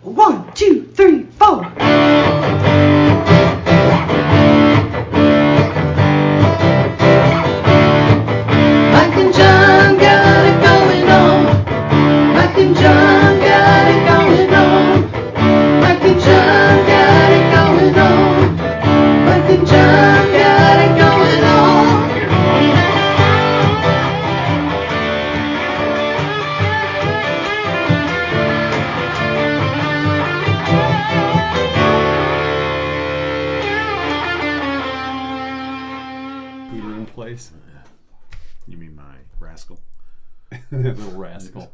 1, 2, 3, 4. Mike and John got it going on. Mike and John got it going on. Mike and John got it going on. Mike and John got it going on. Peter in place. You mean my rascal? That little rascal.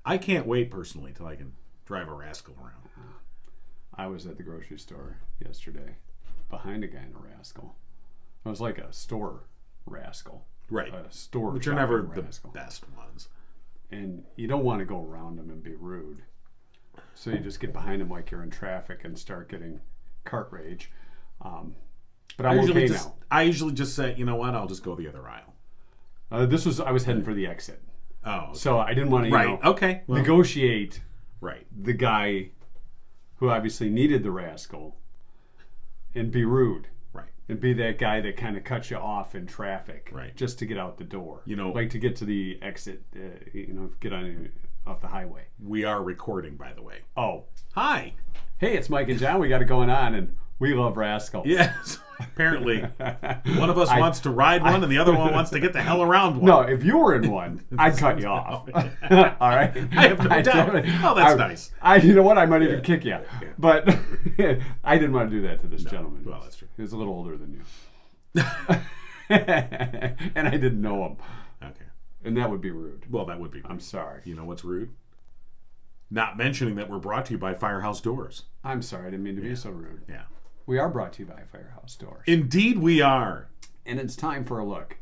I can't wait personally till I can drive a rascal around. I was at the grocery store yesterday behind a guy in a rascal. It was like a store rascal. Right. A store Which are never shopping the rascal. best ones. And you don't want to go around them and be rude. So you just get behind them like you're in traffic and start getting cart rage. But I'm okay now. I usually just say, you know what, I'll just go the other aisle. I was heading for the exit. Oh. Okay. So I didn't want to, negotiate Right. the guy who obviously needed the rascal and be rude. Right. And be that guy that kind of cuts you off in traffic, Right. just to get out the door. You know, like to get to the exit, get on off the highway. We are recording, by the way. Oh, Hi. hey, it's Mike and John. We got it going on, and we love rascals. Yes. Apparently, one of us wants to ride one, and the other one wants to get the hell around one. No, if you were in one, I'd cut you off. All right, I have no doubt. Oh, that's nice. You know what? I might even kick you, but I didn't want to do that to this gentleman. Well, that's true. He was a little older than you, and I didn't know him. Okay. And that would be rude. Well, that would be rude. I'm sorry. You know what's rude? Not mentioning that we're brought to you by Firehouse Doors. I'm sorry. I didn't mean to be so rude. Yeah. We are brought to you by Firehouse Doors. Indeed we are. And it's time for a look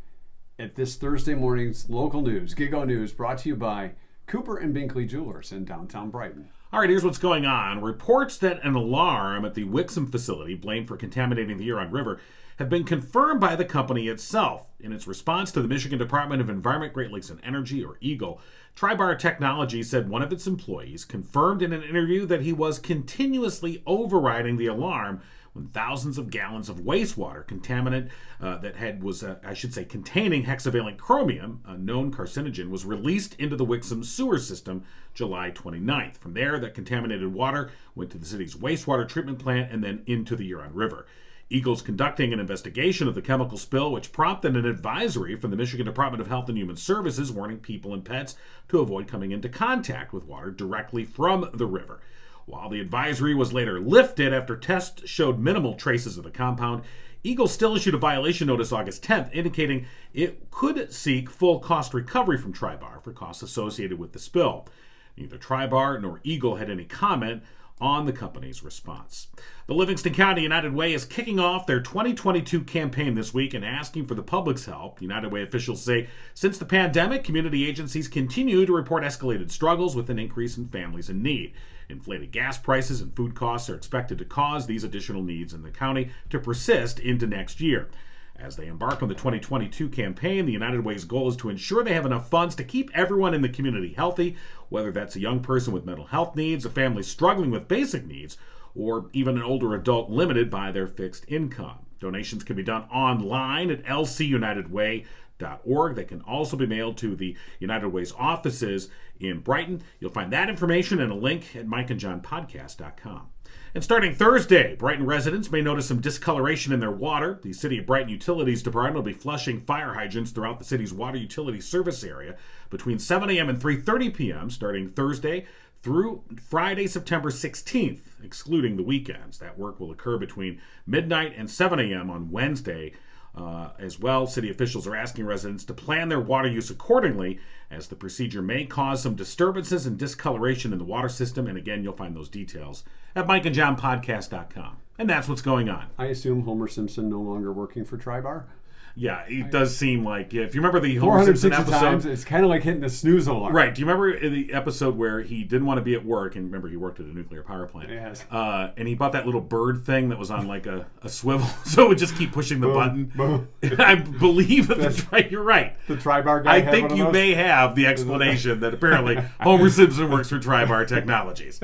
at this Thursday morning's local news, Gigo News, brought to you by Cooper and Binkley Jewelers in downtown Brighton. All right, here's what's going on. Reports that an alarm at the Wixom facility, blamed for contaminating the Huron River, have been confirmed by the company itself. In its response to the Michigan Department of Environment, Great Lakes and Energy, or EGLE, Tribar Technology said one of its employees confirmed in an interview that he was continuously overriding the alarm when thousands of gallons of wastewater contaminant containing hexavalent chromium, a known carcinogen, was released into the Wixom sewer system July 29th. From there, that contaminated water went to the city's wastewater treatment plant and then into the Huron River. EGLE's conducting an investigation of the chemical spill, which prompted an advisory from the Michigan Department of Health and Human Services warning people and pets to avoid coming into contact with water directly from the river. While the advisory was later lifted after tests showed minimal traces of the compound, EGLE still issued a violation notice August 10th, indicating it could seek full cost recovery from Tribar for costs associated with the spill. Neither Tribar nor EGLE had any comment on the company's response. The Livingston County United Way is kicking off their 2022 campaign this week and asking for the public's help. United Way officials say since the pandemic, community agencies continue to report escalated struggles with an increase in families in need. Inflated gas prices and food costs are expected to cause these additional needs in the county to persist into next year. As they embark on the 2022 campaign, the United Way's goal is to ensure they have enough funds to keep everyone in the community healthy, whether that's a young person with mental health needs, a family struggling with basic needs, or even an older adult limited by their fixed income. Donations can be done online at lcunitedway.org. They can also be mailed to the United Way's offices in Brighton. You'll find that information and a link at mikeandjohnpodcast.com. And starting Thursday, Brighton residents may notice some discoloration in their water. The City of Brighton Utilities Department will be flushing fire hydrants throughout the city's water utility service area between 7 a.m. and 3:30 p.m. starting Thursday through Friday, September 16th, excluding the weekends. That work will occur between midnight and 7 a.m. on Wednesday. As well, city officials are asking residents to plan their water use accordingly, as the procedure may cause some disturbances and discoloration in the water system. And again, you'll find those details at mikeandjohnpodcast.com. And that's what's going on. I assume Homer Simpson no longer working for Tribar? Yeah, it does seem like, if you remember the Homer Simpson 460 episode. times, it's kind of like hitting the snooze alarm. Right. Do you remember the episode where he didn't want to be at work, and remember he worked at a nuclear power plant? Yes. And he bought that little bird thing that was on like a swivel, so it would just keep pushing the button. Boom. And I believe you're right. The Tribar guy I had think one of you those? may have the explanation that apparently Homer Simpson works for Tribar Technologies.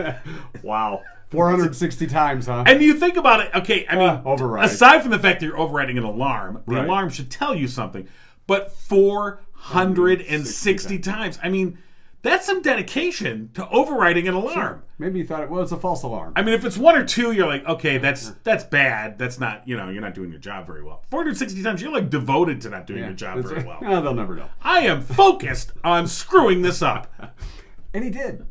Wow. 460 times, huh? And you think about it, okay, I mean, override. aside from the fact that you're overriding an alarm, the Right. alarm should tell you something. But 460 times. I mean, that's some dedication to overriding an alarm. Maybe you thought it was a false alarm. I mean, if it's one or two, you're like, okay, that's bad. That's not, you're not doing your job very well. 460 times, you're like devoted to not doing your job very well. No, they'll never know. I am focused on screwing this up. And he did.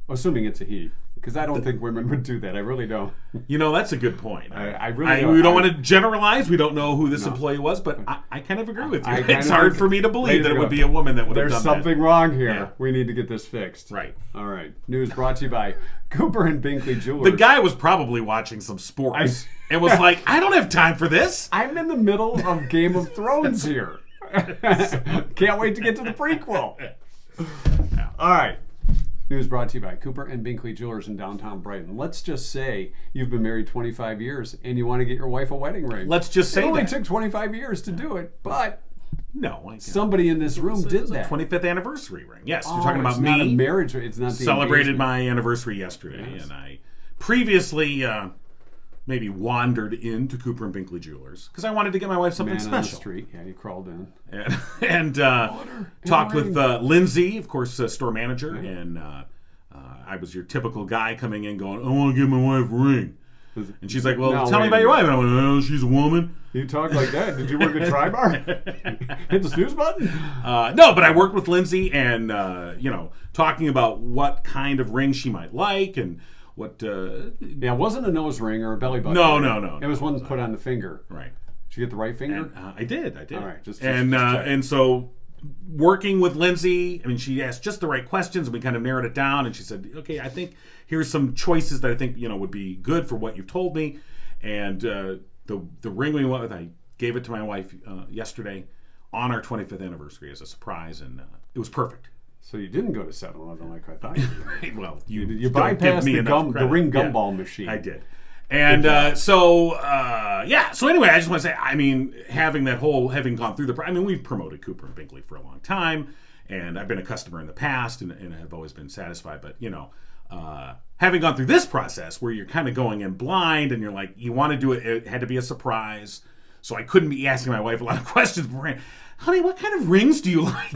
Assuming it's a he. Because I don't think women would do that. I really don't. That's a good point. I really don't. We don't want to generalize. We don't know who this employee was, but I kind of agree with you. It's hard for me to believe that it would be a woman that would have done There's that. something wrong here. Yeah. We need to get this fixed. Right. All right. News brought to you by Cooper and Binkley Jewelers. The guy was probably watching some sports and was like, I don't have time for this. I'm in the middle of Game of Thrones here. Can't wait to get to the prequel. All right. News brought to you by Cooper and Binkley Jewelers in downtown Brighton. Let's just say you've been married 25 years and you want to get your wife a wedding ring. Let's just say it only that. took 25 years to do it, but No. somebody in this room did that. 25th anniversary ring. Yes, you're Oh, talking about it's me. not a marriage. It's not the Celebrated engagement. my anniversary yesterday, Yes. and I previously maybe wandered into Cooper and Binkley Jewelers because I wanted to get my wife something Man on the special. street. Yeah, you crawled in. And talked with Lindsay, of course, store manager, and I was your typical guy coming in going, I want to give my wife a ring. And she's like, well, No, tell me wait about a your minute. wife. And I went, oh, she's a woman. You talk like that. Did you work at Tribar? Hit the snooze button? No, but I worked with Lindsay and, talking about what kind of ring she might like and what... Yeah, it wasn't a nose ring or a belly button. No, ring. no, no, It was one put on the finger. right. Did you get the right finger? I did. All right, just and check. and so working with Lindsay, I mean, she asked just the right questions, and we kind of narrowed it down. And she said, "Okay, I think here's some choices that I think would be good for what you've told me." And the ring we went with, I gave it to my wife yesterday on our 25th anniversary as a surprise, and it was perfect. So you didn't go to 7-Eleven like I thought you did. Well, You don't give bypassed me the enough credit. ring Yeah, gumball machine. I did. And so anyway, I just want to say, I mean, having gone through we've promoted Cooper and Binkley for a long time, and I've been a customer in the past, and have always been satisfied. But having gone through this process where you're kind of going in blind, and you're like, you want to do it, it had to be a surprise, so I couldn't be asking my wife a lot of questions beforehand. Honey, what kind of rings do you like?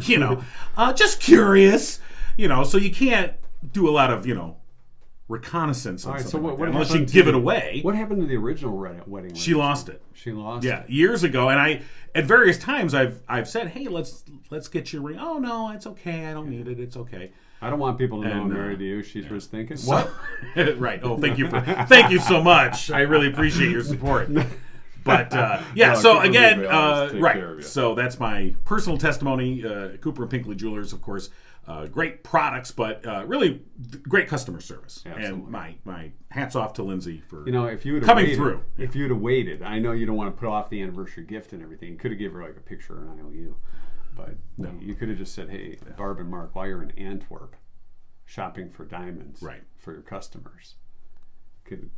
Just curious. So you can't do a lot of reconnaissance All on right, so something like what that, unless you happened give to it away. What happened to the original wedding ring? She lost it. She lost Yeah, it. years ago, and I at various times I've said, hey, let's get your ring. Oh no, it's okay. I don't need it. It's okay. I don't want people to know I'm And, married to you. She was thinking. What? Right. Oh, thank you so much. I really appreciate your support. But No, so Cooper again, Binkley always take care of right. you. So that's my personal testimony. Cooper and Binkley Jewelers, of course, great products, but really great customer service. Absolutely. And my hats off to Lindsay for If you would have coming waited, through. If you'd have waited, I know you don't want to put off the anniversary gift and everything. You could have given her like a picture or an IOU, but you could have just said, "Hey, Barb and Mark, while you're in Antwerp, shopping for diamonds, Right. for your customers, could have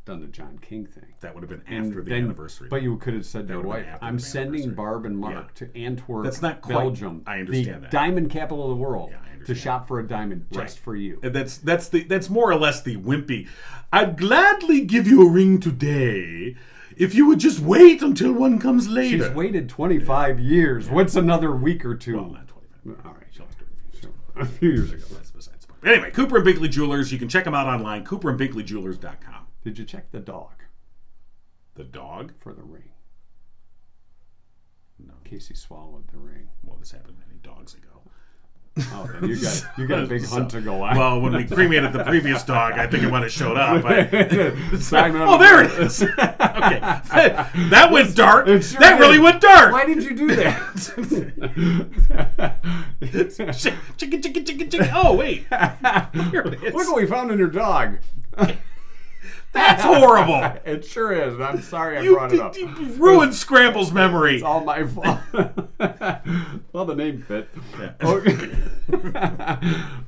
done the John King thing." That would have been And after the then- anniversary. But you could have said to your would have wife, been after "I'm the sending anniversary." Barb and Mark Yeah. to Antwerp, That's not quite- Belgium, I understand the that. diamond capital of the world, Yeah, I to understand. shop for a diamond just Right. for you." And that's more or less the wimpy. I'd gladly give you a ring today if you would just wait until one comes later. She's waited 25 years. What's another week or two? Well, not 25. All right. She lost her Sure. A few years ago. That's besides the point. Anyway, Cooper and Binkley Jewelers. You can check them out online. CooperandBinkleyJewelers.com. Did you check the dog The dog? for the ring? No. In case he swallowed the ring. Well, this happened many dogs ago. Oh, then you got a big hunt to go on. Well, when we cremated the previous dog, I think it might have showed up. Simon, Oh, there it is. Okay, that went dark. It sure That really did. went dark. Why did you do that? Chicken. Oh, wait. Here it is. Look what we found in your dog. That's horrible. It sure is. I'm sorry I You, brought it up. you ruined Scramble's memory. It's all my fault. Well, the name fit. Yeah. Okay.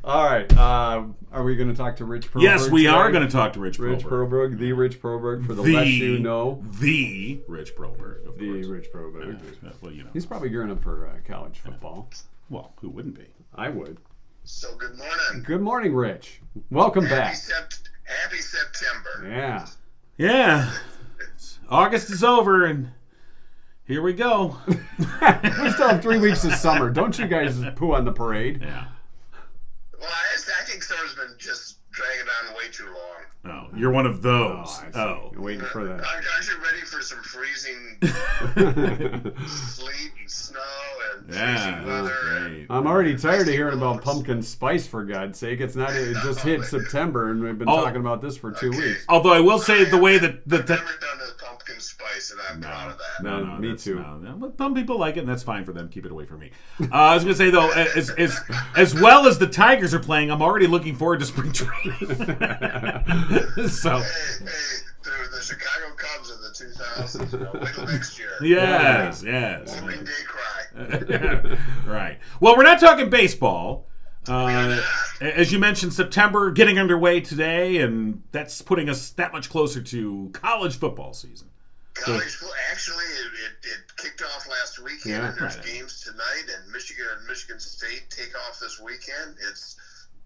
All right. Are we going to talk to Rich Perlberg Yes, we are today? going to talk to Rich Rich Perlberg. Perlberg, the Rich Perlberg, for the less you know. The Rich Perlberg, of The course. Rich Perlberg. Well, you know. He's probably gearing up for college football. Well, who wouldn't be? I would. So good morning. Good morning, Rich. Welcome back. Happy September. Yeah. Yeah. August is over, and here we go. We still have 3 weeks of summer. Don't you guys poo on the parade? Yeah. Well, I think summer's been just dragging on way too long. Oh, you're one of those. I see. Oh. You're waiting for that. Aren't you ready for some freezing sleet and snow and Yeah, freezing weather? great. I'm already tired of hearing about pumpkin spice, for God's sake. It just hit September, and we've been talking about this for 2 weeks. Although I will say the way that I've never done a pumpkin spice, and I'm proud of that. No, me that's- too. No. But some people like it, and that's fine for them. Keep it away from me. I was going to say, though, as well as the Tigers are playing, I'm already looking forward to spring training. So, Hey, the Chicago Cubs of the 2000s. Wait till next year. yes. Opening day cry. Right. Well, we're not talking baseball. As you mentioned, September getting underway today, and that's putting us that much closer to college football season. College, actually, it kicked off last weekend, Yeah. and there's games tonight, and Michigan State take off this weekend.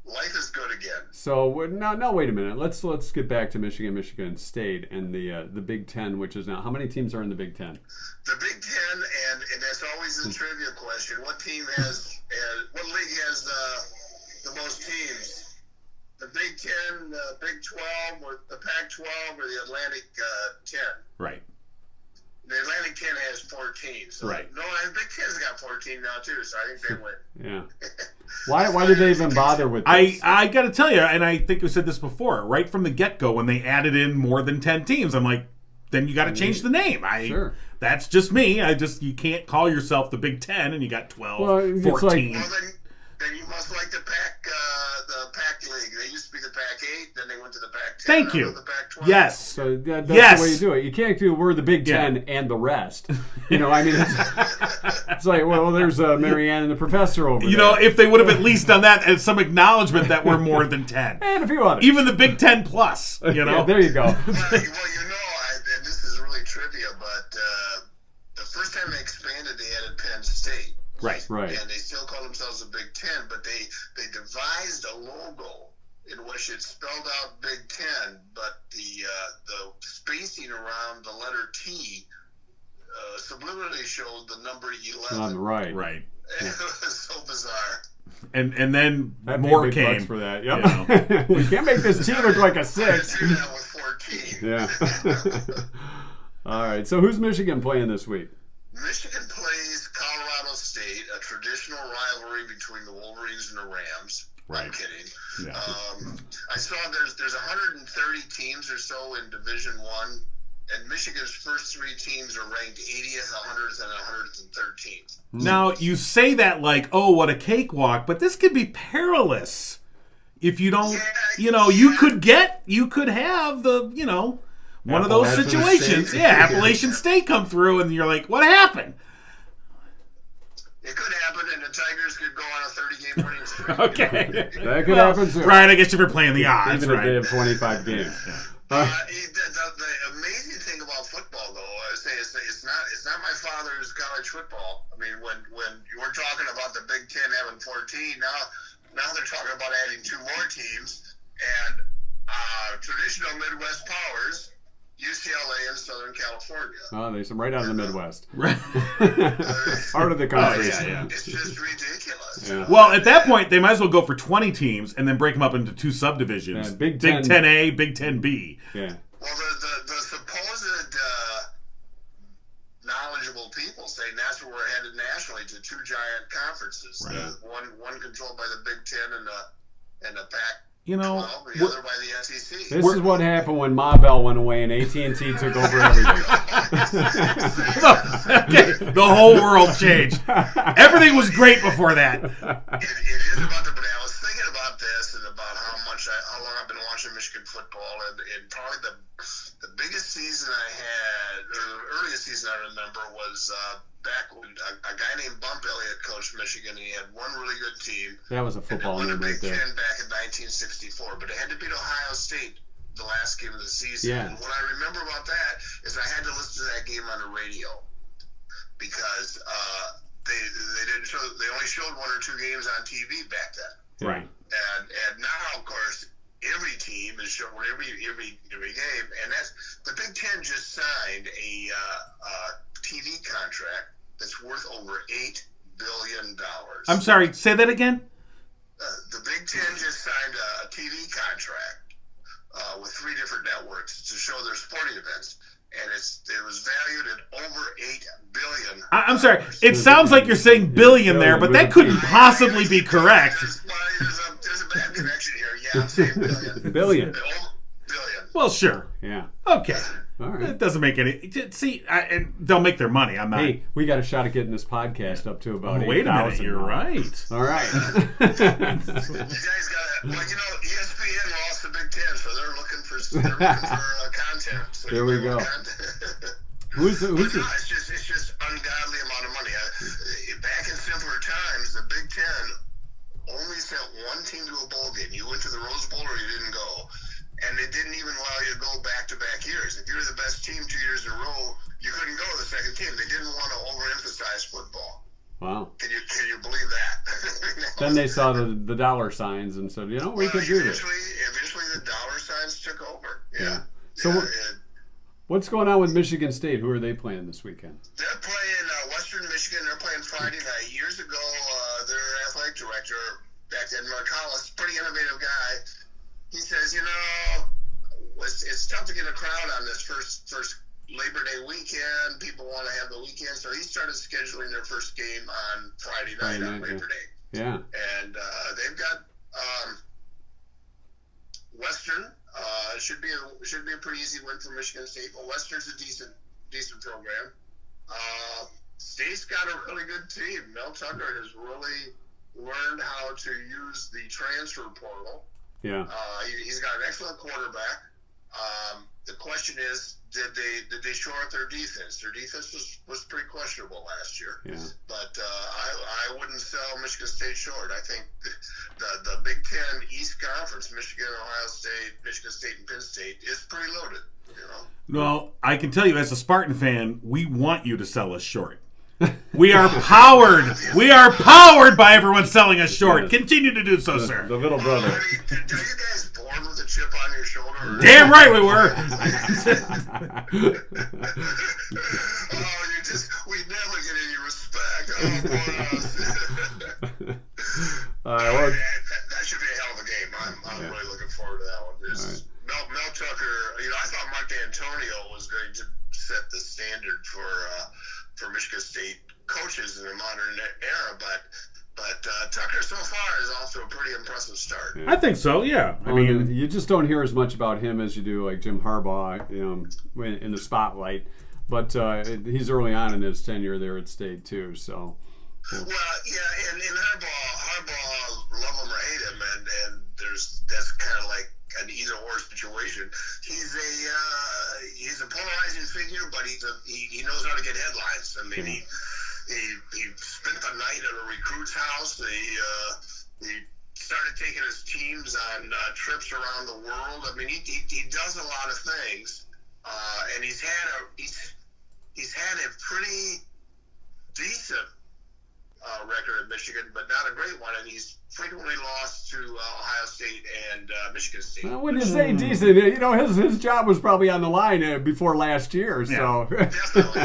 Life is good again. So now wait a minute. Let's get back to Michigan State and the Big Ten, which is now how many teams are in the Big Ten? The Big Ten, and that's always the trivia question. What team what league has the most teams? The Big Ten, the Big 12, or the Pac-12, or the Atlantic 10? Right. The Atlantic 10 has 14. So Right. No, the Big Ten's got 14 now too. So I think they win. Yeah. Why did they even bother with this? I got to tell you, and I think we said this before, right from the get-go, when they added in more than 10 teams, I'm like, then you got to change the name. Sure. That's just me. You can't call yourself the Big Ten, and you got 12, Well, it's 14. Well, then you must like the Pac League. They used to be the Pac-8, then they went to the Pac-10. Thank you. The Pac-12. Yes. So that's Yes. the way you do it. You can't do we're the Big Ten and the rest. I mean, it's like, well, there's Marianne and the professor over there. You know, if they would have at least done that as some acknowledgement that we're more than 10. And a few others. Even the Big Ten plus, you know? Yeah, there you go. Well, and this is really trivia, but the first time they expanded, they added Penn State. Right. Right. And they still call themselves the Big Ten, but they devised a logo in which it spelled out Big Ten, but the spacing around the letter T subliminally showed the number 11. Right. Right. It was so bizarre. And then That'd be more big came. bucks for that. Yep. We can't make this team look like a I 6. do that with 14. Yeah. All right. So who's Michigan playing this week? Michigan plays Colorado State, a traditional rivalry between the Wolverines and the Rams. Right. I'm kidding. Yeah. I saw there's 130 teams or so in Division One, and Michigan's first 3 teams are ranked 80th, 100th, and 113th. Now, you say that like, oh, what a cakewalk, but this could be perilous. If you don't, you could have the, one of those Appalachian situations. State. Yeah, Appalachian State come through, and you're like, what happened? It could happen, and the Tigers could go on a 30-game winning streak. Okay. That could happen too. Right, I guess if you're playing the odds, Even right? if they have 25 games. The amazing thing about football, though, I say it's not my father's college football. I mean, when you were talking about the Big Ten having 14, now they're talking about adding 2 more teams, and traditional Midwest powers, UCLA and Southern California. Oh, they're right out of the Midwest. Right. Part of the country. yeah. It's just ridiculous. Yeah. Well, at that point, they might as well go for 20 teams and then break them up into 2 subdivisions. Yeah, Big Big 10 10A, Big 10B. Yeah. Well, the supposed knowledgeable people say that's where we're headed nationally, to 2 giant conferences. Right. One controlled by the Big Ten and the Pac. You know, Well, the other by the SEC. This is what happened when Ma Bell went away and AT&T took over everything. okay, the whole world changed. Everything was great before that. It is about but I was thinking about this and about how long I've been watching watching Michigan football, and probably the biggest season I had, or the earliest season I remember, was back when a guy named Bump Elliott coached Michigan. He had one really good team. That was a football and they name won the right Big there. Ten back in 1964, but they had to beat Ohio State the last game of the season. Yeah. And what I remember about that is I had to listen to that game on the radio because they only showed one or two games on TV back then. Right. And now, of course, every team is showing every game, and that's the Big Ten just signed a TV contract that's worth over $8 billion. I'm sorry, say that again? The Big Ten just signed a TV contract with 3 different networks to show their sporting events, and it was valued at over $8 billion. I'm sorry, it sounds like you're saying billion there, but that couldn't possibly be correct. There's a bad connection here. Yeah, I'm saying billion. Billion. Billion. Well, sure. Yeah. Okay. All right. It doesn't make any... See, and they'll make their money. I'm not... Hey, we got a shot at getting this podcast up to about 8,000. Wait a minute, you're now. right. All right. You guys got to... Well, ESPN lost the Big Ten, so they're looking for content. So There we go. Who's no, the... it's just ungodly amount of money. Back in simpler times, the Big Ten only sent one team to a bowl game. You went to the Rose Bowl or you didn't go. And they didn't even allow you to go back-to-back years. If you were the best team 2 years in a row, you couldn't go to the second team. They didn't want to overemphasize football. Wow. Can you believe that? Then they saw the dollar signs and said, you know, we could do this. Eventually the dollar signs took over. Yeah. So what's going on with Michigan State? Who are they playing this weekend? They're playing Western Michigan. They're playing Friday night. Years ago, their athletic director, back then, Marcalis, pretty innovative guy, he says, it's tough to get a crowd on this first Labor Day weekend. People want to have the weekend, so he started scheduling their first game on Friday night on Labor Day. Yeah. And they've got Western. Should be a pretty easy win for Michigan State. But Western's a decent program. State's got a really good team. Mel Tucker has really learned how to use the transfer portal. Yeah. He's got an excellent quarterback. The question is, did they shore up their defense? Their defense was pretty questionable last year. Yeah. But I wouldn't sell Michigan State short. I think the Big Ten East Conference, Michigan, Ohio State, Michigan State, and Penn State, is pretty loaded. Well, I can tell you as a Spartan fan, we want you to sell us short. We are powered. We are powered by everyone selling us short. Yes. Continue to do so, sir. The little brother. Are you guys born with a chip on your shoulder? Damn right we were. We never get any respect. That should be a hell of a game. I'm really looking forward to that one. Mel Tucker, I thought Mark D'Antonio was going to set the standard for Michigan State coaches in the modern era, but Tucker so far is off to a pretty impressive start. I think so, yeah. I mean, you just don't hear as much about him as you do like Jim Harbaugh, in the spotlight. But he's early on in his tenure there at State too. So. Well, yeah, and Harbaugh, love him or hate him, and that's kind of like an either-or situation. He's a polarizing figure, but he knows how to get headlines. I mean, he spent the night at a recruit's house. He started taking his teams on trips around the world. I mean, he does a lot of things, and he's had a pretty decent record at Michigan, but not a great one, and he's frequently lost to Ohio State and Michigan State. Well, when you say decent, his job was probably on the line before last year. So definitely.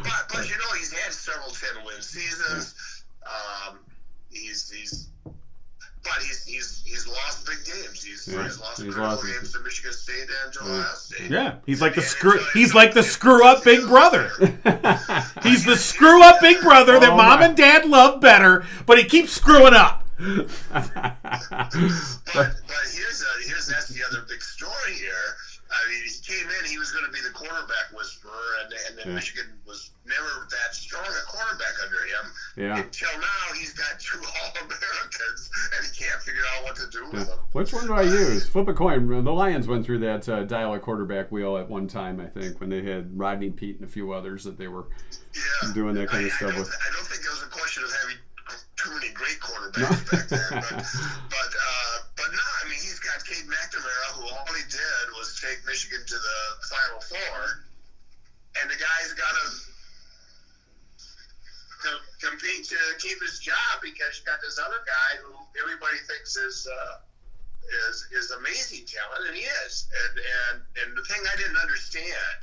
But he's had several 10-win seasons. He's lost big games. He's lost critical games to Michigan State and to Ohio State. Yeah, he's like the screw up big brother. He's the screw up big brother that mom and dad love better, but he keeps screwing up. But that's the other big story here. I mean, he came in, he was going to be the quarterback whisperer, and then Michigan was never that strong a quarterback under him. Yeah. Until now, he's got 2 All-Americans, and he can't figure out what to do with them. Which one do I use? Flip a coin. The Lions went through that dial a quarterback wheel at one time, I think, when they had Rodney Peete and a few others that they were doing that kind of stuff with. I don't think it was a question of having too many great quarterbacks back then. But no, I mean, he's got Cade McNamara, who all he did was take Michigan to the Final Four, and the guy's got to compete to keep his job because you got this other guy who everybody thinks is amazing talent, and he is. And the thing I didn't understand,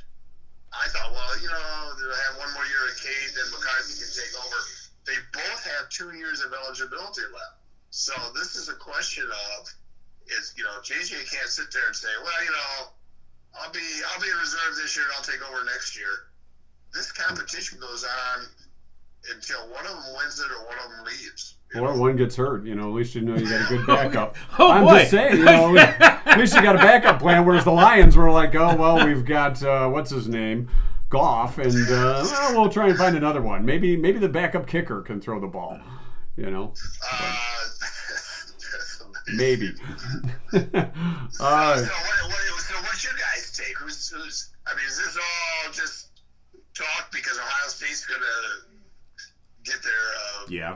I thought, well, they'll have one more year of Cade, then McCarthy can take over. They both have 2 years of eligibility left. So this is a question of, JJ can't sit there and say, well, I'll be in reserve this year and I'll take over next year. This competition goes on until one of them wins it or one of them leaves. Or one gets hurt, at least you got a good backup. I'm just saying, at least you got a backup plan, whereas the Lions were like, oh, well, we've got, what's his name, Goff, and we'll try and find another one. Maybe the backup kicker can throw the ball, Maybe. So what's your guys' take? Who's? I mean, is this all just talk because Ohio State's going to get their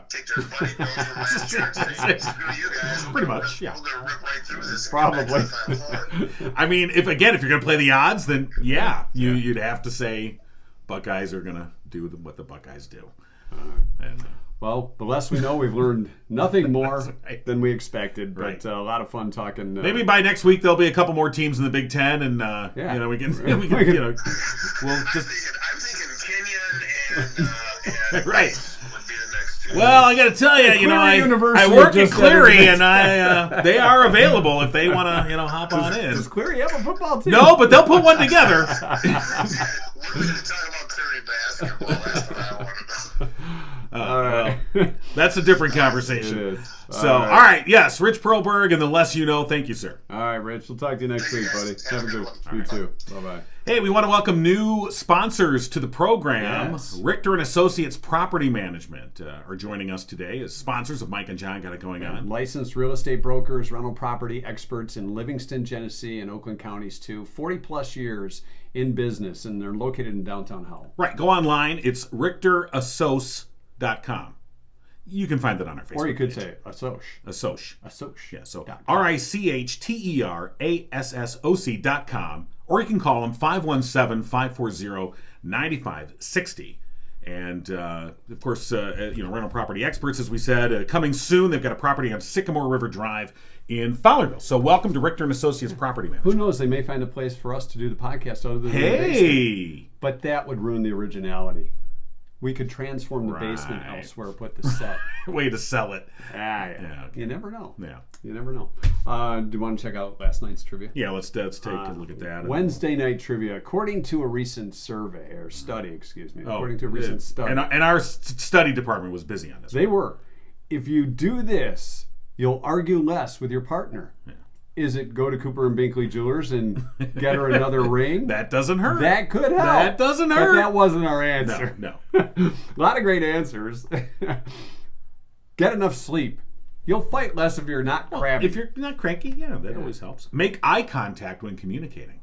take their money bills from last year and say, screw you guys. Pretty much, yeah. We're going to rip right through this. And Probably. get back to the Final Four. I mean, if you're going to play the odds, then you'd have to say Buckeyes are going to do what the Buckeyes do. And well, the less we know, we've learned nothing more right. than we expected. But Right. A lot of fun talking. maybe by next week there'll be a couple more teams in the Big Ten, and we can we'll just I'm thinking Kenyon and right. would be the next two. Well, I got to tell you, Cleary I University work in just Cleary, said and they are available if they want to, hop on in. Does Cleary have a football team? No, but they'll put one together. We're going to talk about Cleary basketball. That's what I want to know. All right. Well, that's a different conversation. It is. So, all right, yes, Rich Perlberg, and the less you know. Thank you, sir. All right, Rich. We'll talk to you next week, buddy. Have a good one. You too. Bye-bye. Hey, we want to welcome new sponsors to the program. Yes. Richter and Associates Property Management are joining us today as sponsors of Mike and John Got It Going On. Licensed real estate brokers, rental property experts in Livingston, Genesee, and Oakland counties too. 40-plus years in business, and they're located in downtown Howell. Right, go online. It's RichterAssoc.com. You can find that on our Facebook Or you could page. say Assoc. Assoc. Assoc. Yeah, so .com. RichterAssoc.com, or you can call them 517-540-9560. And, of course, rental property experts, as we said, coming soon. They've got a property on Sycamore River Drive in Fowlerville. So welcome to Richter and Associates Property Management. Who knows? They may find a place for us to do the podcast other than the basement. Hey! But that would ruin the originality. We could transform the basement Right. elsewhere, put the set. Way to sell it. Yeah. okay. You never know. Yeah. You never know. Do you want to check out last night's trivia? Yeah, let's take a look at that. Wednesday night trivia. According to a recent survey, or study, excuse me. Oh, According to a recent study. And our study department was busy on this. They were. If you do this, you'll argue less with your partner. Yeah. Is it go to Cooper and Binkley Jewelers and get her another ring? That doesn't hurt. That could help. That doesn't hurt. But that wasn't our answer. No. A lot of great answers. Get enough sleep. You'll fight less if you're not crabby. If you're not cranky, that always helps. Make eye contact when communicating.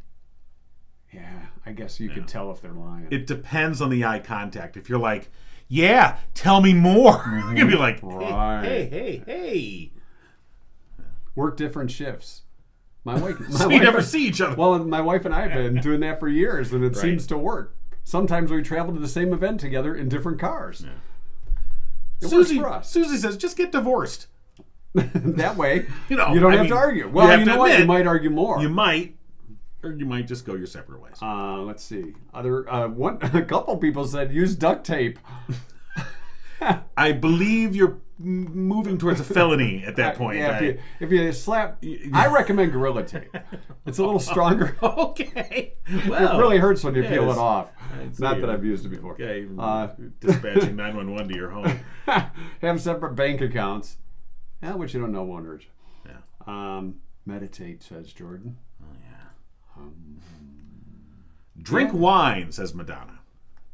Yeah, I guess you could tell if they're lying. It depends on the eye contact. If you're like, yeah, tell me more. You're going to be like, Right. hey. Work different shifts. My wife. So you never see each other. Well, my wife and I have been doing that for years, and it seems to work. Sometimes we travel to the same event together in different cars. Yeah. It works for us. Susie says, just get divorced. That way, You don't have to argue. Well, have you to know what? You admit, might argue more. You might, or you might just go your separate ways. Let's see. A couple people said use duct tape. I believe you're moving towards a felony at that point. Yeah, if you slap, I recommend Gorilla Tape. It's a little stronger. Okay. It Well, really hurts when you peel yes. it off. see Not that you. I've used it before. Okay. Dispatching 911 to your home. Have separate bank accounts. Yeah, which you don't know won't hurt you. Yeah. Meditate, says Jordan. Oh, yeah. Drink wine, says Madonna.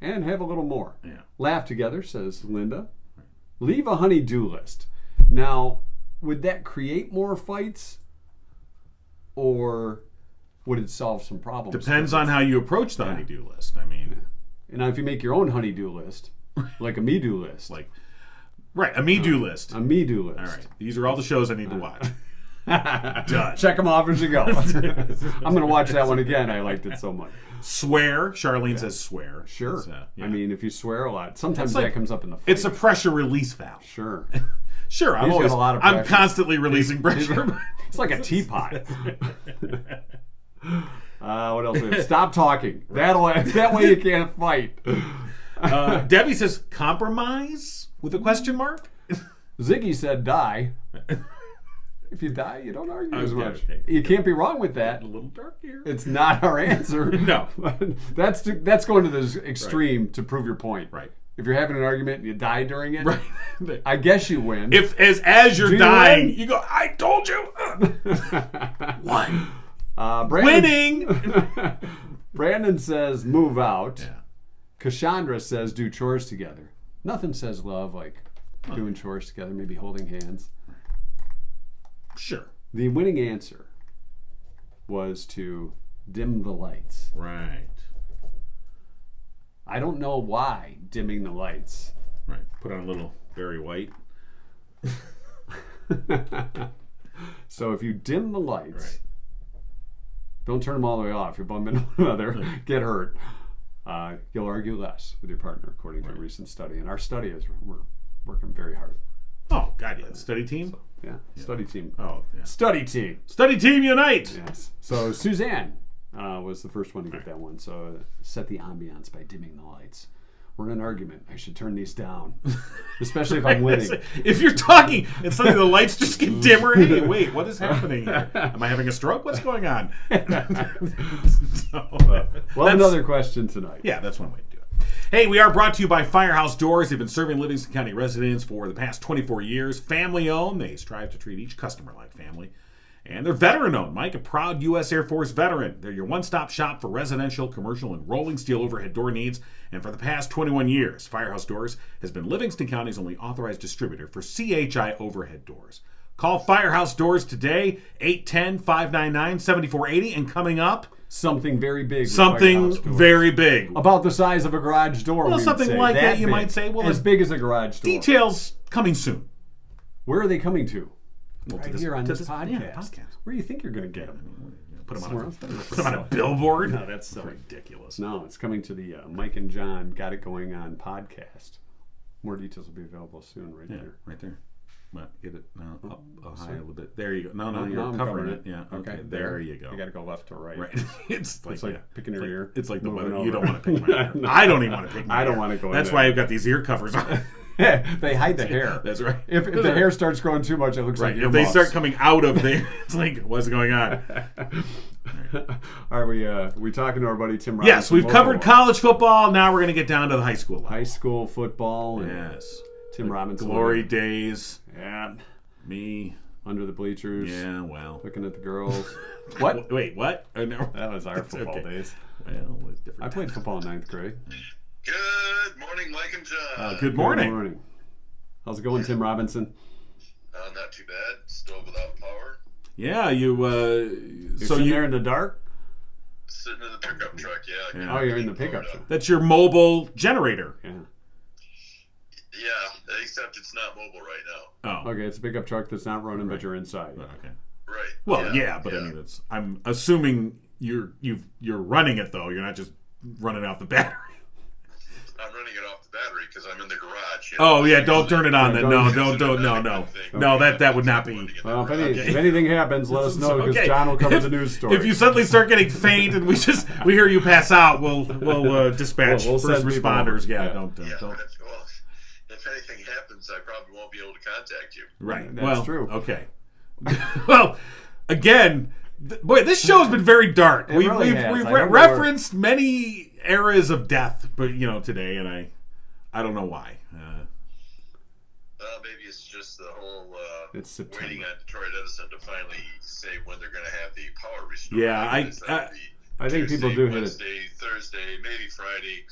And have a little more. Yeah. Laugh together, says Linda. Leave a honey-do list. Now, would that create more fights? or would it solve some problems? Depends on how you approach the honey-do list. I mean, And now if you make your own honey-do list, like a me-do list. Right, a me-do list. A me-do list. All right, these are all the shows I need to watch. Done. Check them off as you go. I'm going to watch that one again. I liked it so much. Swear. Charlene says swear. Sure. Yeah. I mean, if you swear a lot, sometimes It's that comes up in the fight. It's a pressure release valve. Sure. Sure, He's got a lot of I'm pressure. constantly releasing pressure. It's like a teapot. What else? Stop talking. That way you can't fight. Debbie says compromise with a question mark. Ziggy said die. If you die, you don't argue as Okay, much. okay. You can't be wrong with that. A little dark here. It's not our answer. No. That's going to the extreme to prove your point. Right. If you're having an argument and you die during it, Right. I guess you win. If as you're Do you dying, win? you go, I told you. One. Brandon, Winning. Brandon says move out. Yeah. Cassandra says do chores together. Nothing says love like doing chores together, maybe holding hands. Sure. The winning answer was to dim the lights. Right. I don't know why dimming the lights. Right. Put on a little Barry White. So if you dim the lights, Right. don't turn them all the way off. You're bumping into one another, get hurt. You'll argue less with your partner, according to a recent study. And our study is we're working very hard. Oh, God, yeah. Study team? Yeah, study team. Oh, yeah. Study team. Study team unite! Yes. So Suzanne was the first one to get that one. So set the ambiance by dimming the lights. We're in an argument. I should turn these down, especially if I'm winning. If you're talking and suddenly the lights just get dimmer, hey, wait, what is happening here? Am I having a stroke? What's going on? Well, another question tonight. Yeah, that's one way to do it. Hey, we are brought to you by Firehouse Doors. They've been serving Livingston County residents for the past 24 years. Family owned. They strive to treat each customer like family. And they're veteran owned. Mike, a proud U.S. Air Force veteran. They're your one-stop shop for residential, commercial, and rolling steel overhead door needs. And for the past 21 years, Firehouse Doors has been Livingston County's only authorized distributor for CHI overhead doors. Call Firehouse Doors today, 810-599-7480. And coming up, Something very big. with something Firehouse Doors. very big. About the size of a garage door. Well, we would something say. like that you big. might say. Well, as it's big as a garage door. Details coming soon. Where are they coming to? Well, Right to this- here on to this podcast. yeah, podcast. Where do you think you're going to get them? Put them Somewhere on, else? put them on a billboard. No, that's silly. ridiculous. No, it's coming to the Mike and John Got It Going On podcast. More details will be available soon, right Yeah, there. right there. What? Get it up high a little bit. There you go. No, No, you're I'm covering covering it. Yeah. Okay. Okay, There you go. You got to go left to right. Right. It's like, It's like yeah. picking your It's like- ear. It's like the moving weather. You over. don't want to pick my ear. I don't even want to pick my ear. I don't want to go in That's there. why I've got these ear covers on. They hide the hair. That's right. If the hair starts growing too much, it looks Right. like If they earmuffs. start coming out of there, it's like, what's going on? Are we talking to our buddy Tim Robinson? Yes, we've covered college football. Now we're going to get down to the high school level. high school football. And Yes. Tim Robinson. Glory days. Yeah. Me. Under the bleachers. Yeah, well. Looking at the girls. What? Wait, what? Oh, no. That was our football Okay. days. Well, it's different. I played football in 9th grade. Good morning, Mike and John. Good morning. Good morning. How's it going, Tim Robinson? Not too bad. Still without power. Yeah, you. You're So sitting you. there in the dark? Sitting in the pickup truck, yeah. Yeah. Oh, you're in the pickup truck. That's your mobile generator. Yeah. Yeah, except it's not mobile right now. Oh. Okay, it's a pickup truck that's not running, Right. but you're inside. Okay. Right. Well, yeah, but I mean, it's. I'm assuming you're running it though. You're not just running off the battery. I'm running it off the battery because I'm in the garage. Oh yeah, don't turn it on then. No, Don't- no. That would not be. Well, if Okay. anything happens, let us know because Okay. John will cover the news story. If you suddenly start getting faint and we hear you pass out, we'll dispatch We'll first send people responders. over. Yeah, Yeah. don't. Well, if anything happens, I probably won't be able to contact you. Right. That's well, true. Okay. Well, again, boy, this show's been very dark. It We've really has. we've I don't know referenced many eras of death, but today, and I don't know why. Maybe it's just the whole It's September. waiting on Detroit Edison to finally say when they're going to have the power restored. Yeah, Is that I think Tuesday, people do hit it. Wednesday, Thursday, maybe Friday.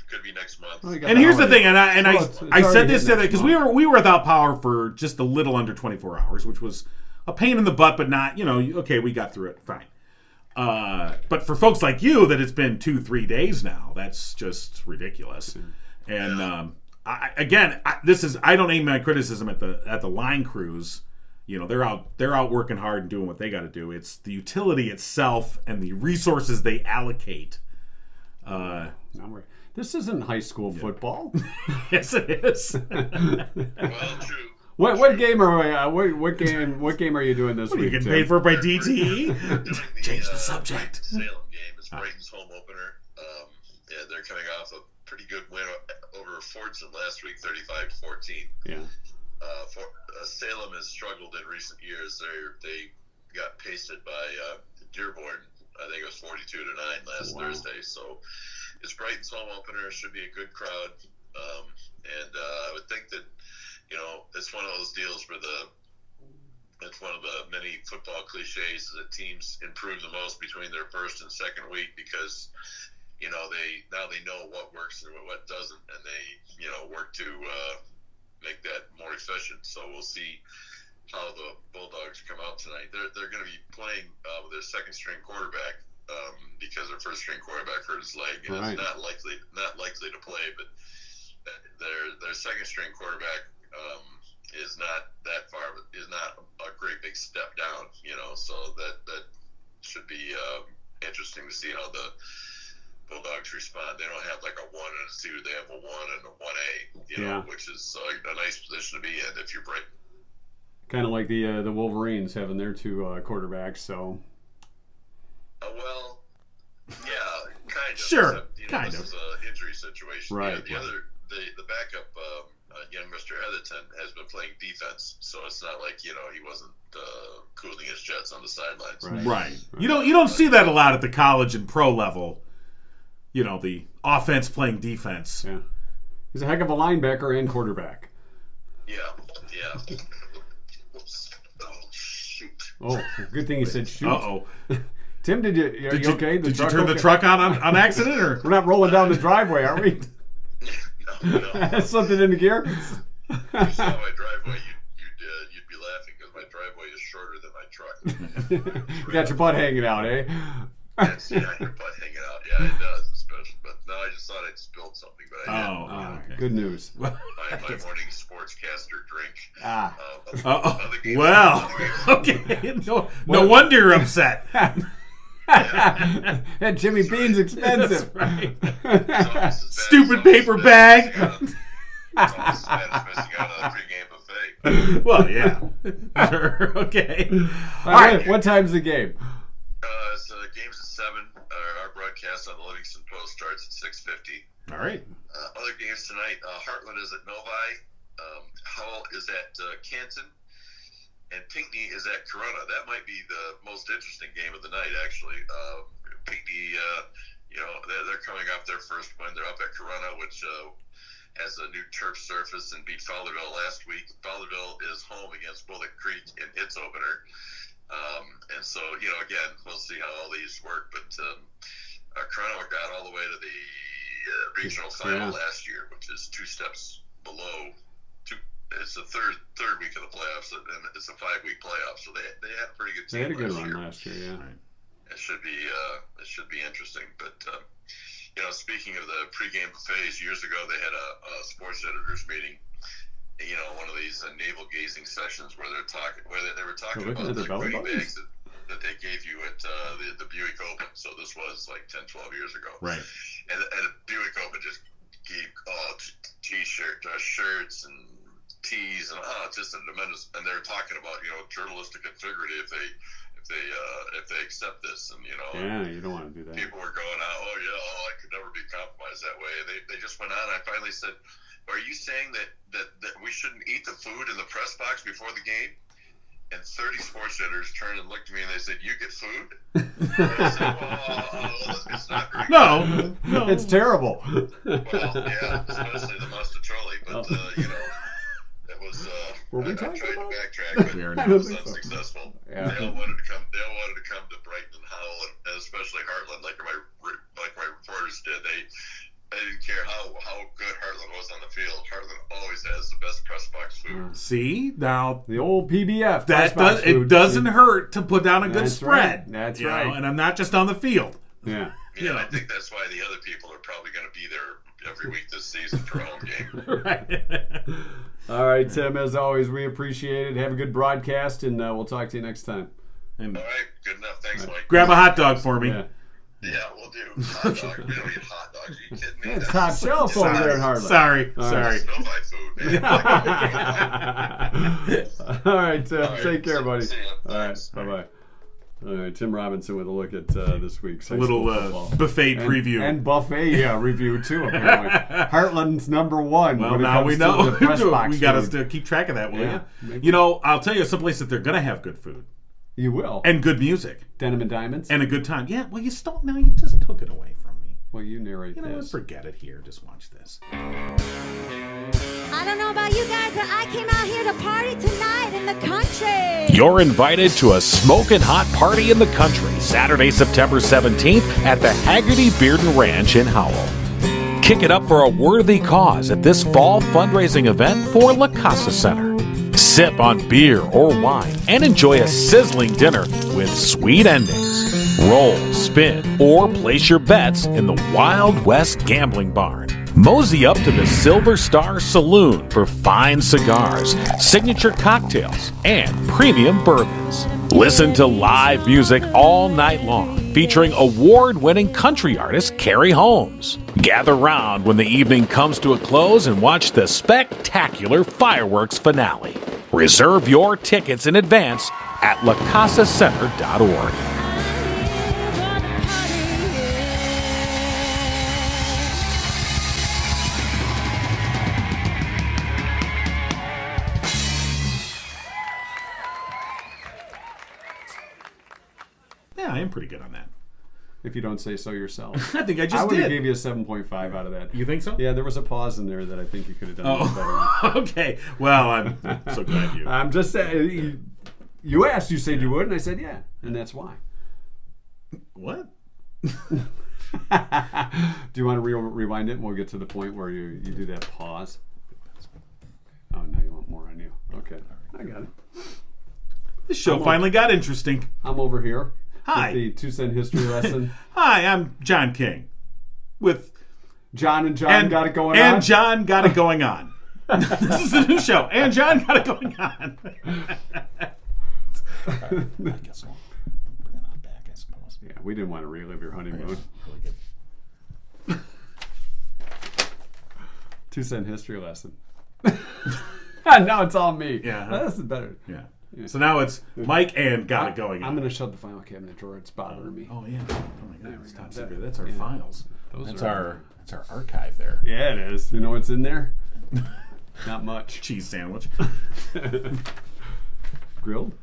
Could be next month. Oh, you got And the here's the holiday. thing, and I Well, it's I already said this hit the other next because we were without power for just a little under 24 hours, which was a pain in the butt, but not, okay, we got through it, fine. But for folks like you, that it's been 2-3 days now, that's just ridiculous. And I don't aim my criticism at the line crews. They're out working hard and doing what they got to do. It's the utility itself and the resources they allocate. This isn't high school football. Yes, it is. Well, true. What game are we? What game are you doing this week? You getting paid for it by DTE? Change the subject. Salem game is Brighton's home opener. They're coming off a pretty good win over Fordson last week, 35-14. Yeah. Salem has struggled in recent years. They got pasted by Dearborn. I think it was 42-9 last Thursday. So it's Brighton's home opener. Should be a good crowd. And I would think that, it's one of those deals where it's one of the many football cliches that teams improve the most between their first and second week because, they know what works and what doesn't, and they, work to make that more efficient. So we'll see how the Bulldogs come out tonight. They're going to be playing with their second string quarterback because their first string quarterback hurt his leg and is not likely to play. But their second string quarterback is not that far, is not a great big step down. So that should be interesting to see how the Bulldogs respond. They don't have like a 1 and a 2. They have a 1 and a 1A, which is a nice position to be in if you're Brighton. Kind of like the Wolverines having their two quarterbacks. So. Well, yeah, kind of. Sure, Except, this is an injury situation. Right. The backup, young Mr. Heatherton, has been playing defense, so it's not like he wasn't cooling his jets on the sidelines. Right. You don't see that a lot at the college and pro level. The offense playing defense. Yeah. He's a heck of a linebacker and quarterback. Yeah. Oh, shoot. Oh, good thing you said shoot. Uh-oh. Tim, are you okay? Did you turn the truck on accident? Or? We're not rolling down the driveway, are we? No. Something in the gear? If you saw my driveway, you'd be laughing because my driveway is shorter than my truck. You got your butt hanging out, eh? Your butt hanging out. Yeah, it does. But no, I just thought I'd spilled something, but I didn't. Okay. Good news. My morning sportscaster drink. Other games, okay. No wonder you're upset. That Jimmy Bean's expensive. Right. Stupid paper bag. It's almost bad as missing out on the pregame buffet. Well, yeah. Sure. Okay. All right. What time's the game? So the game's at 7. Our broadcast on the Livingston Post starts at 6:50. All right. Other games tonight, Heartland is at Novi, Howell is at Canton, and Pinckney is at Corunna. That might be the most interesting game of the night, actually. Pinckney, they're coming off their first win. They're up at Corunna, which has a new turf surface and beat Fowlerville last week. Fowlerville is home against Bullock Creek in its opener. And so, again, we'll see how all these work. But Corunna got all the way to the regional final last year, which is 2 steps below. It's the third week of the playoffs, and it's a 5-week playoff. So they had a pretty good team. They had a good run last year, yeah. Right. It should be interesting. But speaking of the pregame buffets, years ago they had a sports editors meeting. One of these navel gazing sessions where they were talking about the goodie bags that they gave you at the Buick Open. So this was like 10, 12 years ago. Right. And the Buick Open just gave shirts and tees and just a tremendous. And they're talking about journalistic integrity if they accept this, and you don't want to do that. People were going out, I could never be compromised that way. They just went on. I finally said, are you saying that we shouldn't eat the food in the press box before the game? And 30 sports editors turned and looked at me and they said, you get food? I said, well, it's not very good. No. It's terrible. Well, yeah, especially the Mostatroli, but it was. I tried to backtrack, but it was unsuccessful. Yeah. They all wanted to come to Brighton and Howell, and especially Heartland, like my reporters did. They didn't care how good Heartland was on the field. Heartland always has the best press box food food. See now. The old PBF. That Freshbox food. it doesn't hurt to put down a good That's spread. right. That's you know, right. and I'm not just on the field. Yeah. Yeah, I think that's why the other people are probably going to be there every week this season for a home game. Right. All right, Tim. As always, we appreciate it. Have a good broadcast, and we'll talk to you next time. And All right, good enough. Thanks, Mike. grab a hot dog for me. Yeah. Yeah, we'll do. Hot dog. We don't eat hot dogs. Are you kidding me? It's top shelf over there in Harlan. Sorry. Snow food. All right, Tim. All right, Take care, buddy. see ya. All right. Thanks. Bye-bye. All right, Tim Robinson with a look at this week's A high little school football. buffet preview. And buffet review, too, apparently. Heartland's number one. Well, when it now comes we to know. the press box We got to food. still keep track of that, will Yeah, you? maybe. You know, I'll tell you someplace that they're going to have good food You will. and good music Denim and Diamonds? and a good time. Yeah, well, you still, now you just took it away from me. Well, you narrate You know what? this. Forget it here. Just watch this. I don't know about you guys, but I came out here to party tonight in the country. You're invited to a smoking hot party in the country Saturday, September 17th at the Haggerty Bearden Ranch in Howell. Kick it up for a worthy cause at this fall fundraising event for La Casa Center. Sip on beer or wine and enjoy a sizzling dinner with sweet endings. Roll, spin, or place your bets in the Wild West Gambling Barn. Mosey up to the Silver Star Saloon for fine cigars, signature cocktails, and premium bourbons. Listen to live music all night long, featuring award-winning country artist Carrie Holmes. Gather round when the evening comes to a close and watch the spectacular fireworks finale. Reserve your tickets in advance at lacasacenter.org. Yeah, I am pretty good on that. If you don't say so yourself. I think I I just would have did. gave you a 7.5 out of that. You think so? Yeah, there was a pause in there that I think you could have done a little better. Oh, okay. Well, I'm so glad you. I'm just saying, you asked, you said you would, and I said yeah, and that's why. What? Do you want to rewind it and we'll get to the point where you do that pause? Oh, now you want more on you. Okay, I got it. This show finally got interesting. I'm over here. Hi. With the 2 cent history lesson. Hi, I'm John King. With John and John got it going on. And John got it going on. This is the new show. And John got it going on. I guess we'll bring it on back, I suppose. Yeah, we didn't want to relive your honeymoon. Really good. 2 cent history lesson. Now it's all me. Yeah. This is better. Yeah. So now it's Mike and got it going on. I'm going to shut the file cabinet drawer. It's bothering me. Oh yeah. Oh my God. It's top that. secret. That's our Yeah. files. Those That's are- our archive there. Yeah, it is. You know what's in there? Not much. Cheese sandwich. Grilled?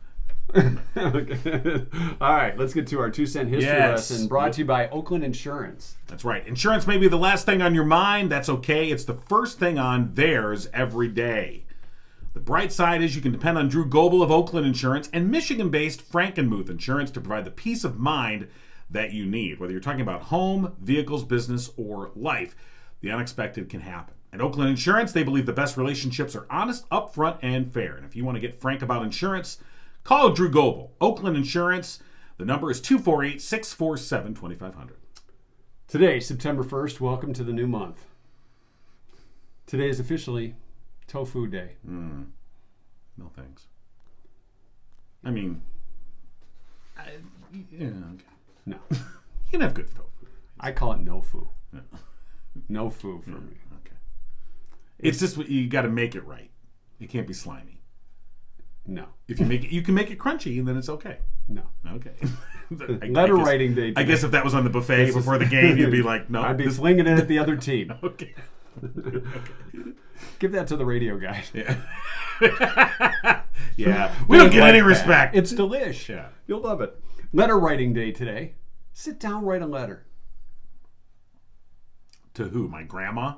Okay. All right, let's get to our 2 cent history Yes. lesson brought to you by Oakland Insurance. That's right. Insurance may be the last thing on your mind. That's okay. It's the first thing on theirs every day. The bright side is you can depend on Drew Goebel of Oakland Insurance and Michigan-based Frankenmuth Insurance to provide the peace of mind that you need. Whether you're talking about home, vehicles, business, or life, the unexpected can happen. At Oakland Insurance, they believe the best relationships are honest, upfront, and fair. And if you want to get frank about insurance, call Drew Goebel. Oakland Insurance, the number is 248-647-2500. Today, September 1st, welcome to the new month. Today is officially Tofu Day. No thanks. I mean, yeah, okay. No. You can have good tofu. I call it no foo. No foo for me. Okay. It's just you got to make it right. It can't be slimy. No. If you make it, you can make it crunchy, and then it's okay. No. Okay. Letter writing day I today. guess if that was on the buffet before the game, you'd be like, no. I'd be flinging it at the other team. Okay. Give that to the radio guy. Yeah. Yeah. We don't get Like any that. respect. It's delish. Yeah. You'll love it. Letter writing day today. Sit down, write a letter. To who? My grandma?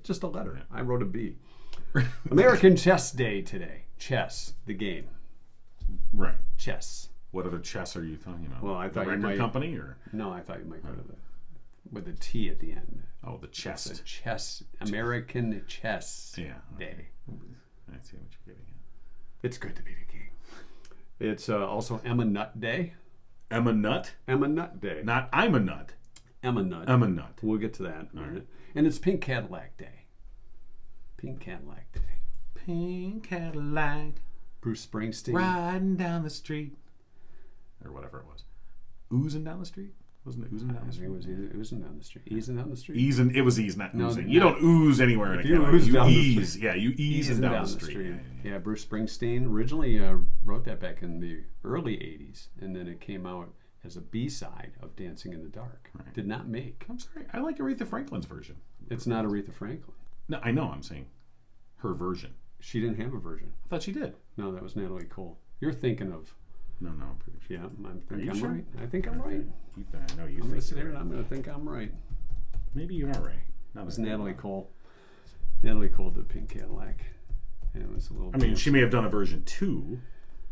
Just a letter. I wrote a B. American Chess Day today. Chess, the game. Right. Chess. What other chess are you talking about? Well, I thought the you record might- company or No, I thought you might go to the with a T at the end. Oh, the It's chest. a chess, American Chess Yeah. Day. I see what you're getting at. It's good to be the king. It's also Emma Nut Day. Emma Nut? Emma Nut Day. Not I'm a nut. Emma Nut. Emma Nut. We'll get to that in a minute. And it's Pink Cadillac Day. Pink Cadillac Day. Pink Cadillac Bruce Springsteen. riding down the street. Or whatever it was. Oozing down the street? Wasn't it oozing down the I think street? it was oozing down the street. Easing down the street. Easing. It was ease, not No, oozing. no. You don't ooze anywhere in a If you Cadillac. ooze You down the ease. street. Yeah, you ease down the street. Yeah, Bruce Springsteen originally wrote that back in the early 80s, and then it came out as a B-side of Dancing in the Dark. Right. Did not make. I'm sorry. I like Aretha Franklin's version. It's not Aretha Franklin. No, I know. I'm saying her version. She didn't have a version. I thought she did. No, that was Natalie Cole. You're thinking of, No, I'm pretty sure. yeah, I think you I'm sure? right. I think I'm right. I know you I'm going think to sit here you're and right. I'm going to think I'm right. Maybe you are right. It was Natalie Cole. Natalie Cole did Pink Cadillac. And it was a little I mean, dance. she may have done a version too.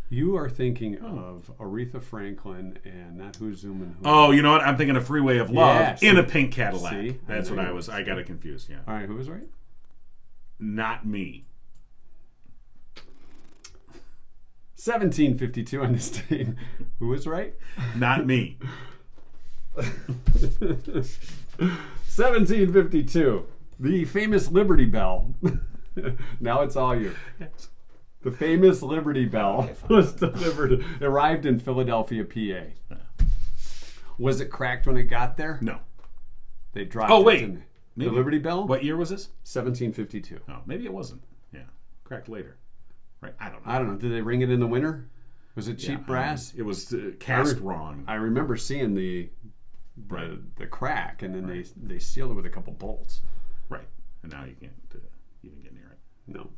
You are thinking of Aretha Franklin and not Who's Zooming Who. Oh, you know what? I'm thinking of Freeway of Love Yeah, in see? a pink Cadillac. See? That's I what know. I was. I got it confused. Yeah. All right, who was right? Not me. 1752 on this date. Who was right? Not me. 1752. The famous Liberty Bell. Now it's all you. The famous Liberty Bell was delivered, arrived in Philadelphia, PA. Was it cracked when it got there? No. They dropped Oh, it. wait. Didn't they? Maybe. The Liberty Bell? What year was this? 1752. Oh, maybe it wasn't. Yeah. Cracked later. Right. I don't know. I don't know. Did they ring it in the winter? Was it cheap Yeah, brass? It was cast I re- wrong. I remember seeing the crack, and then Right. they sealed it with a couple bolts. Right. And now you can't even get near it. No.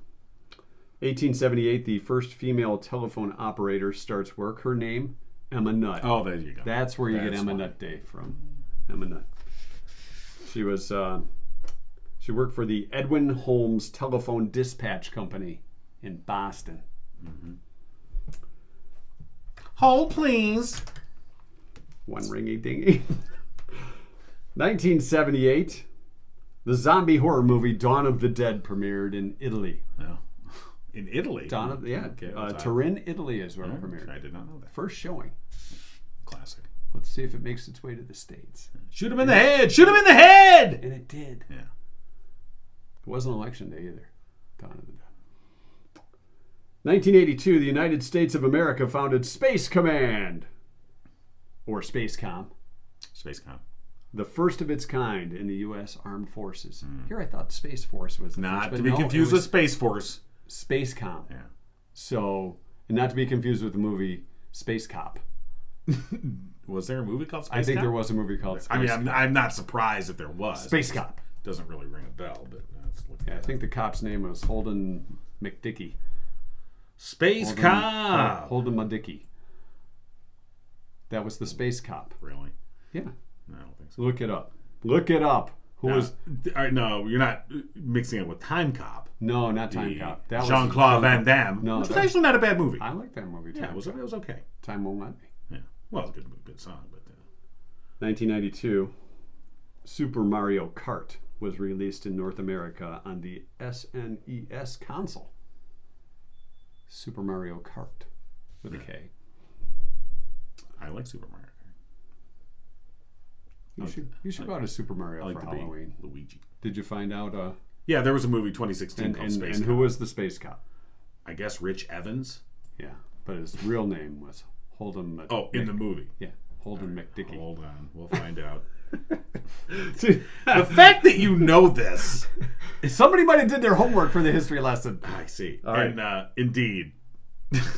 1878, the first female telephone operator starts work. Her name, Emma Nutt. Oh, there you go. That's where you get That's Emma why. Nutt Day from. Emma Nutt. She was she worked for the Edwin Holmes Telephone Dispatch Company in Boston. Hold, please. One ringy dingy. 1978, the zombie horror movie Dawn of the Dead premiered in Italy. Oh. In Italy. Okay, that's odd. Turin, Italy is where it Oh, premiered. I did not know that. First showing. Classic. Let's see if it makes its way to the States. Shoot him in the head! Shoot him in the head! And it did. Yeah. It wasn't election day either. Dawn of the Dead. 1982, the United States of America founded Space Command, or Spacecom, Spacecom. the first of its kind in the U.S. Armed Forces. Here I thought Space Force was the first, Not but to be no, confused it with was Space Force. Spacecom. Yeah. So, and not to be confused with the movie Space Cop. Was there a movie called Space I think Cop? there was a movie called Space I mean, Cop. I'm not surprised if there was. Space Cop. Doesn't really ring a bell, but let's look Yeah, I at it. think the cop's name was Holden McDickey. Space Cop. Holden McDickey. That was the Space Cop. Really? Yeah. No, I don't think so. Look it up. Look it up. Who No, was... no, you're not mixing it with Time Cop. No, not Time Cop. That was Jean-Claude Van Damme. No, which was that- actually not a bad movie. I like that movie, Yeah, Time. it was okay. Time Won't Let Me. Yeah. Well, it was a good song, but 1992, Super Mario Kart was released in North America on the SNES console. Super Mario Kart with a K. I like Super Mario. You should go to Super Mario I like for to be Halloween. Luigi. Did you find out? Yeah, there was a movie 2016 And, called and, Space and Cop. who was the Space Cop? I guess Rich Evans. Yeah, but his real name was Holden. Oh, in the movie. Yeah, Holden McDickey. Hold on, we'll find out. See, The fact that you know this, somebody might have did their homework for the history lesson. I see. All right. And indeed,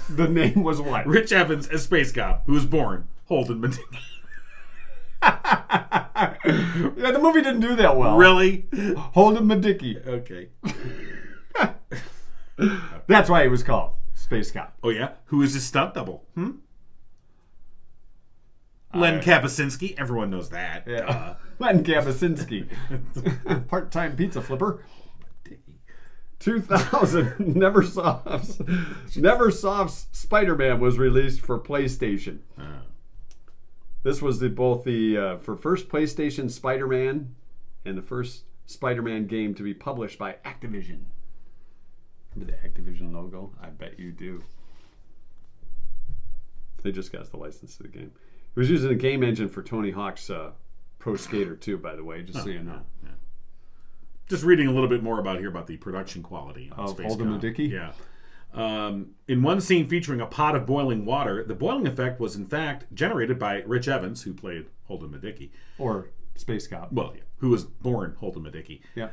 The name was what? Rich Evans as Space Cop, who was born Holden McDickey. Yeah, the movie didn't do that well. Really? Holden McDickey. Okay. That's why it was called Space Cop. Oh yeah, who is his stunt double? Len Kapusinski. Everyone knows that. Len Kapusinski. Part-time pizza flipper. 2000, Neversoft's Spider-Man was released for PlayStation. This was for first PlayStation Spider-Man and the first Spider-Man game to be published by Activision. Remember the Activision logo? I bet you do. They just got us the license to the game. It was using a game engine for Tony Hawk's Pro Skater 2, by the way, just so you know. Yeah. Just reading a little bit more about the production quality on Of Space Holden Cop. Medicki? Yeah. In one scene featuring a pot of boiling water, the boiling effect was in fact generated by Rich Evans, who played Holden Medicki. Or Space Cop. Well, yeah, who was born Holden Medicki. Yeah.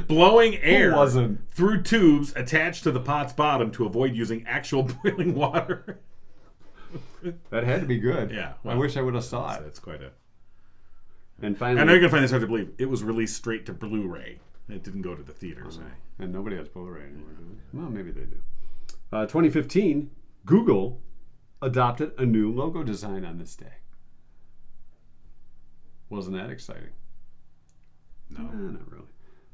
Blowing air wasn't? through tubes attached to the pot's bottom to avoid using actual boiling water. That had to be good. Yeah. I wish I would have saw it. That's quite a... And I finally, know you're going to find this hard to believe. It was released straight to Blu-ray. It didn't go to the theaters. and nobody has Blu-ray anymore, do they? Well, maybe they do. 2015, Google adopted a new logo design on this day. Wasn't that exciting? No. Not really.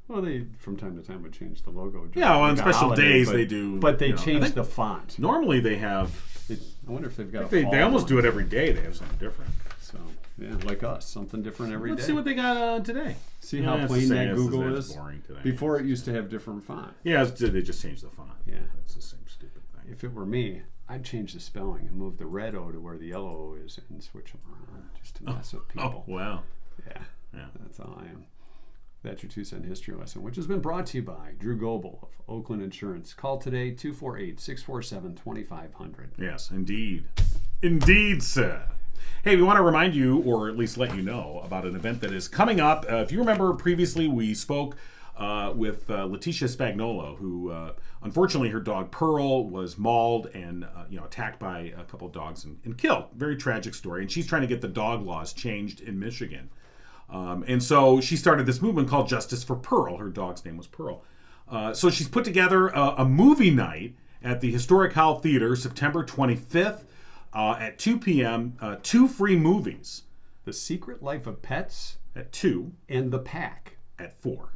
Well, they from time to time would change the logo. Yeah, well, on Like a special holiday, days but- they do. But they you know, I changed think the font. Normally they have... I wonder if they've got. They almost do it every day. They have something different. So yeah, like us, something different every day. Let's see what they got today. See Yeah, how it's the plain same. that It's the Google same. is. It's boring today. Before it used to have different font. Yeah, they just changed the font. Yeah. It's the same stupid thing. If it were me, I'd change the spelling and move the red O to where the yellow O is and switch them around just to mess with people. Oh, wow. Yeah, Yeah. that's all I am. That's your 2 cent history lesson, which has been brought to you by Drew Goebel of Oakland Insurance. Call today, 248-647-2500. Yes, indeed. Indeed, sir. Hey, we want to remind you, or at least let you know, about an event that is coming up. If you remember previously, we spoke with Letitia Spagnolo, who unfortunately her dog Pearl was mauled and attacked by a couple of dogs and killed. Very tragic story. And she's trying to get the dog laws changed in Michigan. And so she started this movement called Justice for Pearl. Her dog's name was Pearl. So she's put together a movie night at the Historic Howell Theater, September 25th at 2 p.m. 2 free movies. The Secret Life of Pets At 2. and The Pack. At 4.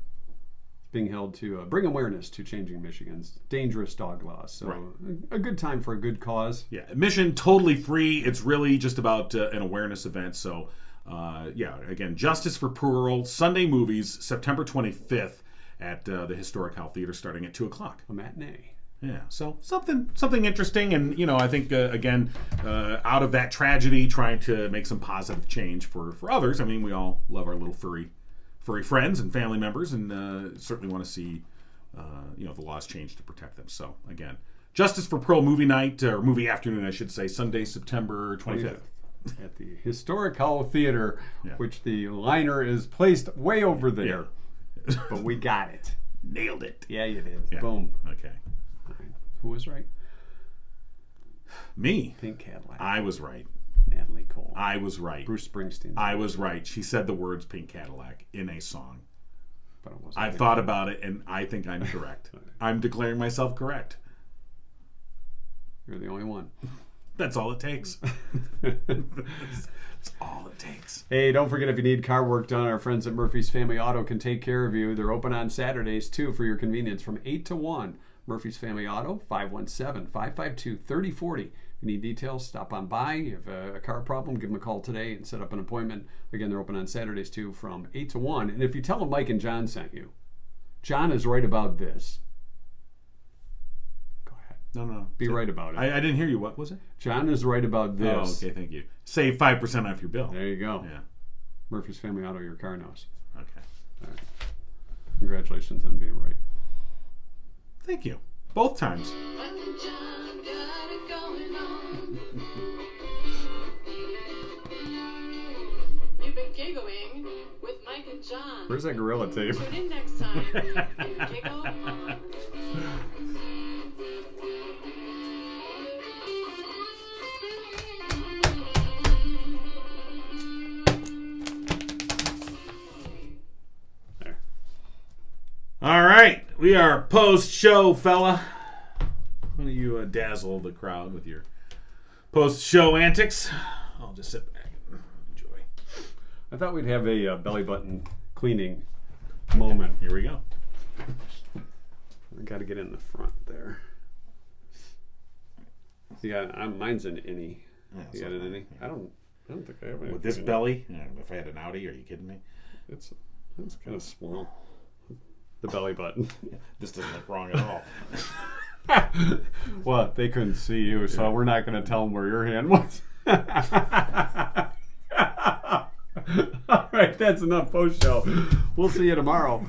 Being held to bring awareness to changing Michigan's dangerous dog laws. So a good time for a good cause. Yeah, admission totally free. It's really just about an awareness event. So, again, Justice for Pearl, Sunday movies, September 25th at the Historic Howell Theater starting at 2 o'clock. A matinee. Yeah, so something interesting, and I think again, out of that tragedy, trying to make some positive change for others. I mean, we all love our little furry friends and family members, and certainly want to see the laws changed to protect them. So again, Justice for Pearl movie night, or movie afternoon, I should say, Sunday, September 25th. At the Historic Howell Theater, Yeah. which the liner is placed way over there. But we got it. Nailed it. Yeah, you did. Yeah. Boom. Okay. All right. Who was right? Me. Pink Cadillac. I was right. Natalie Cole. I was right. Bruce Springsteen. I was right. She said the words Pink Cadillac in a song. But it wasn't I've thought about it, and I think I'm correct. I'm declaring myself correct. You're the only one. That's all it takes. That's all it takes. Hey, don't forget, if you need car work done, our friends at Murphy's Family Auto can take care of you. They're open on Saturdays, too, for your convenience from 8 to 1. Murphy's Family Auto, 517-552-3040. If you need details, stop on by. You have a car problem, give them a call today and set up an appointment. Again, they're open on Saturdays, too, from 8 to 1. And if you tell them Mike and John sent you, John is right about this. Go ahead. No. Be right about it. I didn't hear you. What was it? John is right about this. Oh, okay, thank you. Save 5% off your bill. There you go. Yeah. Murphy's Family Auto, your car knows. Okay. All right. Congratulations on being right. Thank you. Both times. Mike and John got it going on. You've been giggling with Mike and John. Where's that gorilla tape? Tune in next time and giggle on. There. All right. We are post-show, fella. Why don't you dazzle the crowd with your post-show antics? I'll just sit back and enjoy. I thought we'd have a belly button cleaning moment. Here we go. I got to get in the front there. Yeah, mine's an innie. Yeah, You so got an innie? I don't. I don't think I have any. With this belly, if I had an Audi, are you kidding me? It's kind of small. The belly button. This doesn't look wrong at all. Well, they couldn't see you, so we're not going to tell them where your hand was. All right, that's enough post show. We'll see you tomorrow.